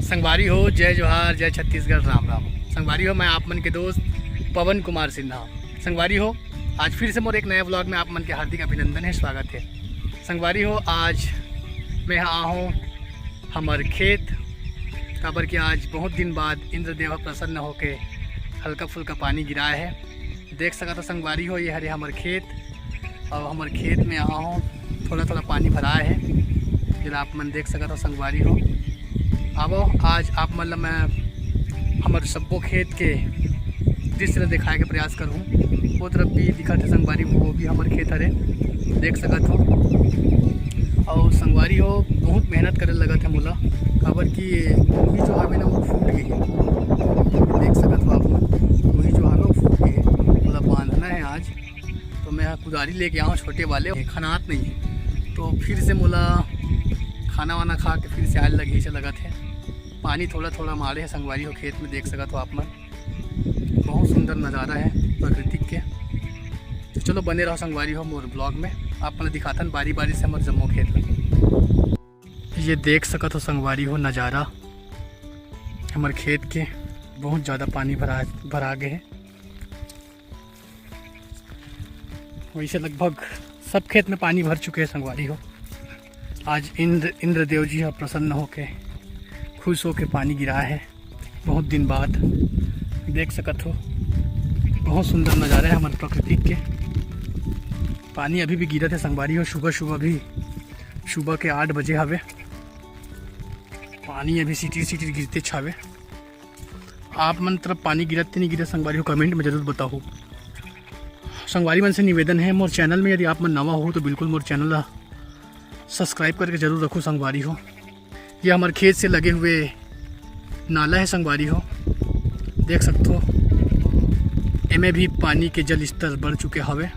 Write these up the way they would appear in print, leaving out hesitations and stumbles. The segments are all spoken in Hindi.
संगवारी हो, जय जोहार, जय छत्तीसगढ़, राम राम। संगवारी हो, मैं आप मन के दोस्त पवन कुमार सिन्हा। संगवारी हो, आज फिर से मोर एक नए व्लॉग में आप मन के हार्दिक अभिनंदन है, स्वागत है। संगवारी हो, आज मैं यहाँ हूँ हमार खेत काबर कि आज बहुत दिन बाद इंद्रदेव प्रसन्न होके हल्का फुल्का पानी गिराया है। देख सका तो संगवारी हो, ये हरे हमार खेत और हमारे खेत में यहाँ हूँ थोड़ा थोड़ा पानी भरा है, जरा आप मन देख सका तो संगवारी हो। अब आज आप मतलब मैं हमारे सबको खेत के दृश्य दिखाए के प्रयास करूँ। वो तरफ भी दिखा थे संगवारी, वो भी हमारे खेत हरे देख सकत हो। और संगवारी हो बहुत मेहनत करे लगा था मोला, काबर कि वही जो हमें ना वो फूट गई है, देख सकत हो आप। वही जो हमें वो फूट गई है, मोला बांधना है आज। तो मैं कुदारी लेके आऊँ, छोटे वाले खनात नहीं है। तो फिर से मोला खाना वाना खा के फिर से आए लगे से लगा थे। पानी थोड़ा थोड़ा मारे है संगवारी हो खेत में, देख सका तो आप मन। बहुत सुंदर नज़ारा है प्राकृतिक के। तो चलो बने रहो संगवारी हो मोर ब्लॉग में, आप मन दिखाता बारी बारी से हमारे जम्मू खेत में। ये देख सका तो संगवारी हो नज़ारा हमारे खेत के, बहुत ज़्यादा पानी भरा गए है। वैसे लगभग सब खेत में पानी भर चुके हैं संगवारी हो। आज इंद्रदेव जी है प्रसन्न होके, खुश होके पानी गिरा है बहुत दिन बाद, देख सकत हो। बहुत सुंदर नज़ारा है हमारे प्राकृतिक के। पानी अभी भी गिरत है संगवारी हो, सुबह के 8 बजे हवे, पानी अभी सीटी गिरते छावे। आप मन तरफ पानी गिरत नहीं गिरत संगवारी हो, कमेंट में ज़रूर बताओ। संगवारी मन से निवेदन है, मोर चैनल में यदि आप मन नवा हो तो बिल्कुल मोर चैनल सब्सक्राइब करके ज़रूर रखो संगवारी हो। ये हमारे खेत से लगे हुए नाला है संगवारी हो, देख सकते हो। इनमें भी पानी के जल स्तर बढ़ चुके हवे,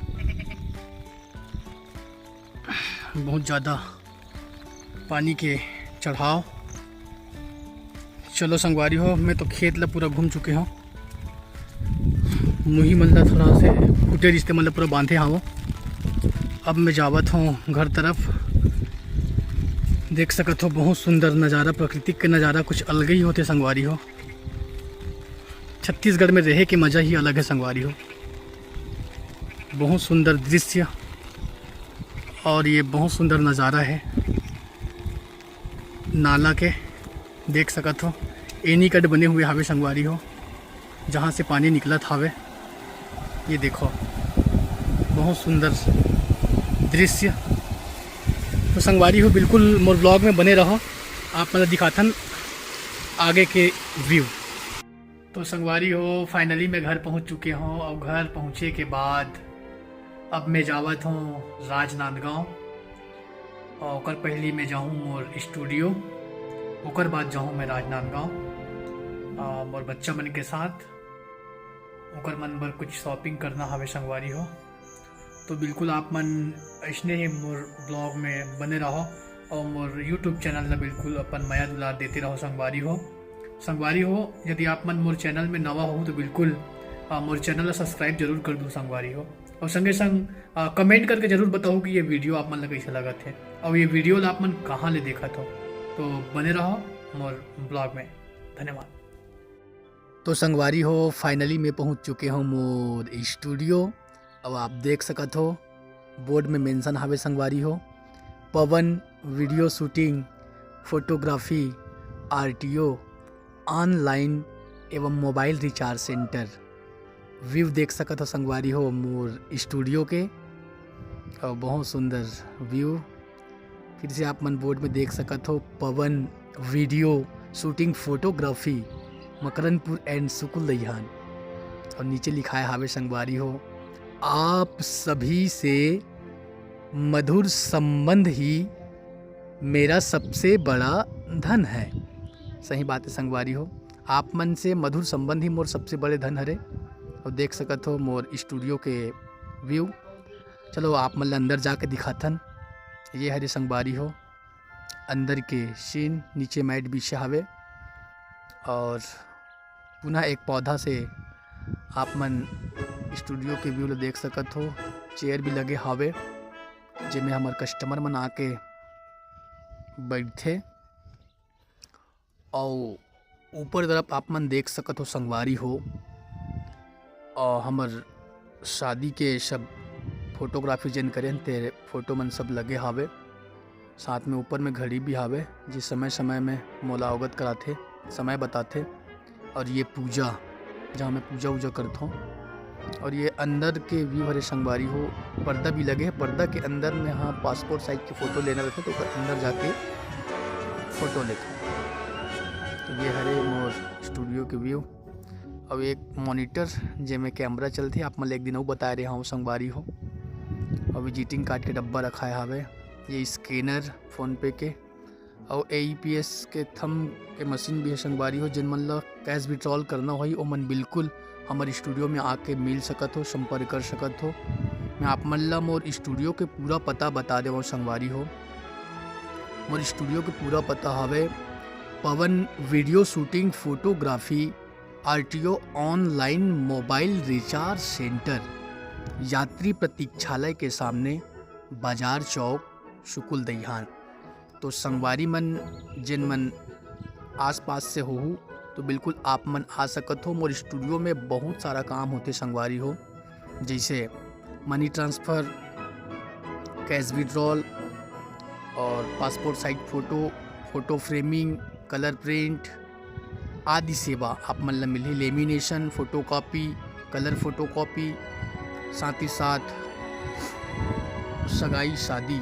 बहुत ज़्यादा पानी के चढ़ाव। चलो संगवारी हो, मैं तो खेत ला पूरा घूम चुके हूँ। मुही मतलब थोड़ा से फुटे रिश्ते मतलब पूरा बांधे हाँ। अब मैं जावत हूँ घर तरफ। देख सकत हो बहुत सुंदर नज़ारा, प्राकृतिक के नज़ारा कुछ अलग ही होते संगवारी हो। छत्तीसगढ़ में रहे के मज़ा ही अलग है संगवारी हो। बहुत सुंदर दृश्य और ये बहुत सुंदर नज़ारा है नाला के, देख सकत हो। एनी कट बने हुए हावे संगवारी हो, जहाँ से पानी निकलत हावे। ये देखो बहुत सुंदर दृश्य। तो संगवारी हो बिल्कुल मोर ब्लॉग में बने रहो, आप मतलब दिखाथन आगे के व्यू। तो संगवारी हो फाइनली मैं घर पहुंच चुके हूं, और घर पहुंचे के बाद अब मैं जावत हूं राजनांदगांव। और ओकर पहली मैं जाऊं मोर स्टूडियो, ओकर बाद जाऊं मैं राजनांदगांव मोर बच्चा मन के साथ। ओकर मन बर कुछ शॉपिंग करना हवे संगवारी हो। तो बिल्कुल आप मन ऐसने ही मोर ब्लॉग में बने रहो, और मोर यूट्यूब चैनल ला बिल्कुल अपन माया दुलार देते रहो संगवारी हो। संगवारी हो, यदि आप मन मोर चैनल में नवा हो तो बिल्कुल मोर चैनल ला सब्सक्राइब जरूर कर दो संगवारी हो। और संगे संग कमेंट करके जरूर बताओ कि ये वीडियो आप मन ला कैसे लगा थे, और ये वीडियो ला आप मन कहाँ ले देखा था। तो बने रहो मोर ब्लॉग में, धन्यवाद। तो संगवारी हो फाइनली मैं पहुंच चुके हूँ मोर स्टूडियो। अब आप देख सकत हो बोर्ड में मेंशन हावे संगवारी हो, Pawan video shooting, photography, RTO, online एवं मोबाइल रिचार्ज सेंटर। व्यू देख सकत हो संगवारी हो मोर स्टूडियो के, और बहुत सुंदर व्यू। फिर से आप मन बोर्ड में देख सकत हो Pawan video shooting photography, Makaranpur and Sukul Dahiyan. और नीचे लिखा है हावे संगवारी हो, आप सभी से मधुर संबंध ही मेरा सबसे बड़ा धन है। सही बात है संगवारी हो, आप मन से मधुर संबंध ही मोर सबसे बड़े धन हरे। और देख सकत हो मोर स्टूडियो के व्यू। चलो आप मन अंदर जाके दिखाथन। ये हरे संगवारी हो अंदर के सीन, नीचे मैट बिछे हवे, और पुनः एक पौधा से आप मन स्टूडियो के व्यू देख सकत हो। चेयर भी लगे हावे, जिसमें हमारे कस्टमर मन आके बैठे। और ऊपर तरफ आप मन देख सकत हो संगवारी हो, और हमर शादी के सब फोटोग्राफी जिन करें ते फोटो मन सब लगे हावे। साथ में ऊपर में घड़ी भी हावे जिस समय समय में मोला अवगत कराथे, समय बताथे। और ये पूजा जहाँ मैं पूजा वूजा करता हूँ, और ये अंदर के व्यू हरे संगवारी हो। पर्दा भी लगे है, पर्दा के अंदर में हाँ पासपोर्ट साइज की फ़ोटो लेना रहता तो अंदर जाके फ़ोटो लेते। तो ये हरे मोर स्टूडियो के व्यू। और एक मॉनिटर जेमें कैमरा चलते, आप मन एक दिन वो बता रहे हूँ संगवारी हो। और विजिटिंग कार्ड के डब्बा रखा है हावे, ये स्कैनर फ़ोन पे के, और AEPS के थंब के मशीन भी है संगवारी हो। जिन मन ला कैश विड्रॉल करना हो ओ मन बिल्कुल हमारे स्टूडियो में आके मिल सकत हो, संपर्क कर सकत हो। मैं आप मन ला मोर स्टूडियो के पूरा पता बता देव संगवारी हो। मोर स्टूडियो के पूरा पता हवे Pawan video shooting photography RTO online mobile recharge centre, यात्री प्रतीक्षालय के सामने, बाजार चौक, शुकुल दहियान। तो संगवारी मन जिन मन आसपास से हो तो बिल्कुल आप मन आ सकत हो। मोर स्टूडियो में बहुत सारा काम होते संगवारी हो, जैसे मनी ट्रांसफ़र, कैश विड्रॉल और passport size photo, photo framing, colour print आदि सेवा आप मन ला मिली। लेमिनेशन, फ़ोटोकॉपी, कलर फ़ोटोकॉपी, साथ ही साथ सगाई, शादी,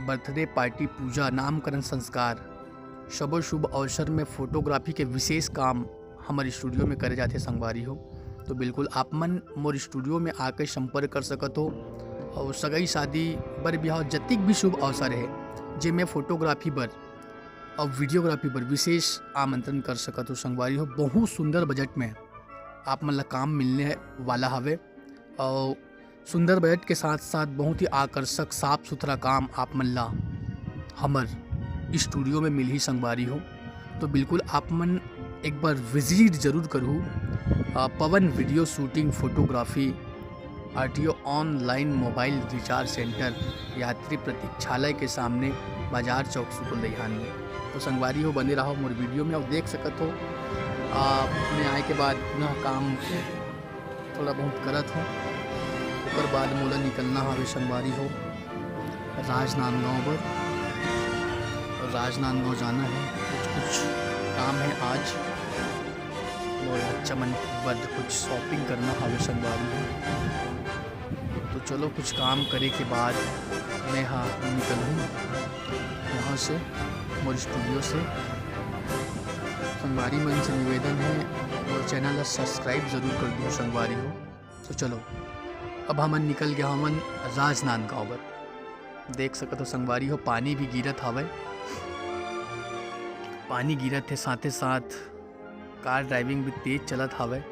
बर्थडे पार्टी, पूजा, नामकरण, संस्कार, सबो शुभ अवसर में फ़ोटोग्राफी के विशेष काम हमारे स्टूडियो में करे जाते संगवारी हो। तो बिल्कुल आप मन मोर स्टूडियो में आकर संपर्क कर सकत हो। और सगाई, शादी, बर ब्याह, जतिक भी शुभ अवसर है जिनमें फ़ोटोग्राफी बर और वीडियोग्राफी पर विशेष आमंत्रण कर सकत हो संगवारी हो। बहुत सुंदर बजट में आप मन ला काम मिलने वाला हवे, और सुंदर बजट के साथ साथ बहुत ही आकर्षक साफ सुथरा काम आप मन ला हमर स्टूडियो में मिल ही संगवारी हो। तो बिल्कुल आप मन एक बार विजिट जरूर करूँ। Pawan video shooting photography RTO online mobile recharge centre, यात्री प्रतीक्षालय के सामने, बाजार चौक, शुकुल दहियान में। तो संगवारी हो बने रहो मोर वीडियो में और देख सकत हो। अपने आए के बाद पुनः काम थोड़ा बहुत करत हो, उसके बाद मोला निकलना हवे संगवारी हो राजनांदगांव पर। और राजनांदगांव जाना है, कुछ काम है आज, और बच्चा मन पर कुछ शॉपिंग करना हवे संगवारी हो। तो चलो कुछ काम करे के बाद मैं हाँ निकलूँ यहाँ से मोर स्टूडियो से। संगवारी मन से निवेदन है और चैनल ला सब्सक्राइब ज़रूर कर दूँ संगवारी हो। तो चलो अब हमन निकल गया हमन राजनांदगांव पर। देख सकत हो संगवारी हो पानी भी गिरत हवे, पानी गिरत है, साथे साथ कार ड्राइविंग भी तेज चलत हवे।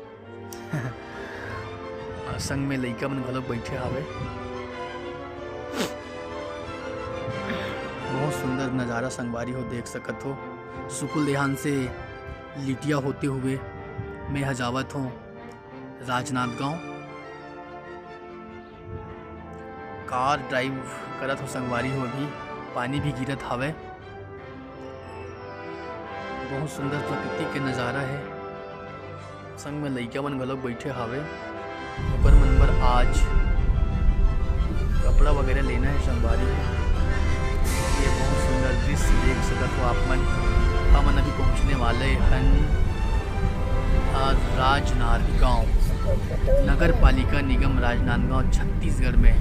संग में लइका मन घलोक बैठे हवे। बहुत सुंदर नज़ारा संगवारी हो देख सकत हो। शुकुल दहियान से लिटिया होते हुए मैं हजावत हूँ राजनांदगांव। कार ड्राइव करत हो संगवारी हो, अभी पानी भी गिरत हवे। बहुत सुंदर प्रकृति के नज़ारा है, संग में लइका मन घलोक बैठे हवे। ओकर मन बर आज कपड़ा वगैरह लेना है संगवारी हो। ये बहुत सुंदर दृश्य देख सकत हो आप मन। हमन अभी पहुँचने वाले हैं राजनांदगांव, नगर पालिका निगम राजनांदगांव छत्तीसगढ़ में।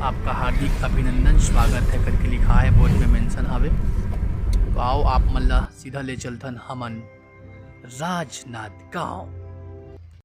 आपका हार्दिक अभिनंदन, स्वागत है करके लिखा है, बोर्ड में मेंशन हवे। तो आओ आप मन ला सीधा ले चलथन हमन राजनांदगांव।